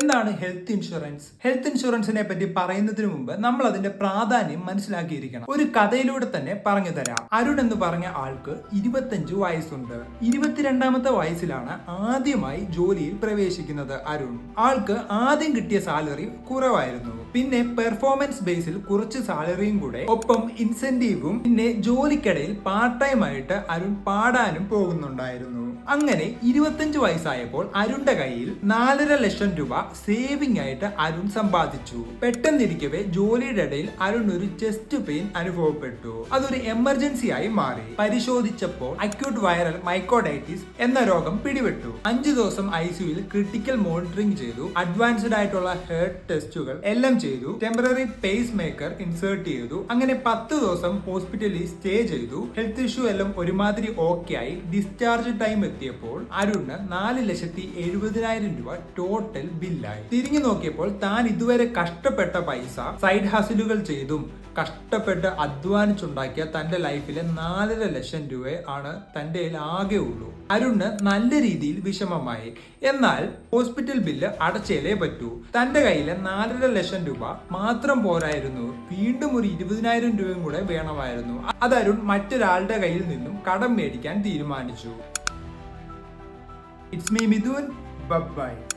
എന്താണ് health insurance? Health ഇൻഷുറൻസിനെ പറ്റി പറയുന്നതിന് മുമ്പ് നമ്മൾ അതിന്റെ പ്രാധാന്യം മനസ്സിലാക്കിയിരിക്കണം. ഒരു കഥയിലൂടെ തന്നെ പറഞ്ഞു തരാം. അരുൺ എന്ന് പറഞ്ഞ ആൾക്ക് 25 വയസ്സുണ്ട്. 22ാമത്തെ വയസ്സിലാണ് ആദ്യമായി ജോലിയിൽ പ്രവേശിക്കുന്നത് അരുൺ. ആൾക്ക് ആദ്യം കിട്ടിയ സാലറി കുറവായിരുന്നു. പിന്നെ പെർഫോമൻസ് ബേസിൽ കുറച്ച് സാലറിയും കൂടെ ഒപ്പം ഇൻസെന്റീവും പിന്നെ ജോലിക്കിടയിൽ പാർട്ട് ടൈം ആയിട്ട് അരുൺ പാടാനും പോകുന്നുണ്ടായിരുന്നു. അങ്ങനെ 25 വയസ്സായപ്പോൾ അരുണിന്റെ കയ്യിൽ 4.5 ലക്ഷം രൂപ സേവിംഗ് ആയിട്ട് അരുൺ സമ്പാദിച്ചു. പെട്ടെന്നിരിക്കവേ ജോലിയുടെ ഇടയിൽ അരുൺ ഒരു ചെസ്റ്റ് പെയിൻ അനുഭവപ്പെട്ടു. അതൊരു എമർജൻസി ആയി മാറി. പരിശോധിച്ചപ്പോൾ അക്യൂട്ട് വൈറൽ മൈക്കോഡൈറ്റിസ് എന്ന രോഗം പിടിപെട്ടു. 5 ദിവസം ICUയിൽ ക്രിട്ടിക്കൽ മോണിറ്ററിംഗ് ചെയ്തു. അഡ്വാൻസ്ഡ് ആയിട്ടുള്ള ഹെർട്ട് ടെസ്റ്റുകൾ എല്ലാം ചെയ്തു. ടെമ്പററി പേസ് മേക്കർ ഇൻസേർട്ട് ചെയ്തു. അങ്ങനെ 10 ദിവസം ഹോസ്പിറ്റലിൽ സ്റ്റേ ചെയ്തു. ഹെൽത്ത് ഇഷ്യൂ എല്ലാം ഒരുമാതിരി ഓക്കെ ആയി. ഡിസ്ചാർജ് ടൈം എത്തിയപ്പോൾ അരുണ് 4,70,000 രൂപ ടോട്ടൽ ബില്ലായി. തിരിഞ്ഞു നോക്കിയപ്പോൾ താൻ ഇതുവരെ കഷ്ടപ്പെട്ട പൈസ സൈഡ് ഹസിലുകൾ ചെയ്തും കഷ്ടപ്പെട്ട് അധ്വാനിച്ചുണ്ടാക്കിയ തന്റെ ലൈഫിലെ 4.5 ലക്ഷം രൂപ ആണ് തന്റെ ആകെ ഉള്ളൂ. അരുണ് നല്ല രീതിയിൽ വിഷമമായി. എന്നാൽ ഹോസ്പിറ്റൽ ബില്ല് അടച്ചേലേ പറ്റൂ. തന്റെ കയ്യിലെ 4.5 ലക്ഷം രൂപ മാത്രം പോരായിരുന്നു. വീണ്ടും ഒരു 20,000 രൂപയും കൂടെ വേണമായിരുന്നു. അത് അരുൺ മറ്റൊരാളുടെ കയ്യിൽ നിന്നും കടം മേടിക്കാൻ തീരുമാനിച്ചു. It's me, Midun. Bye-bye.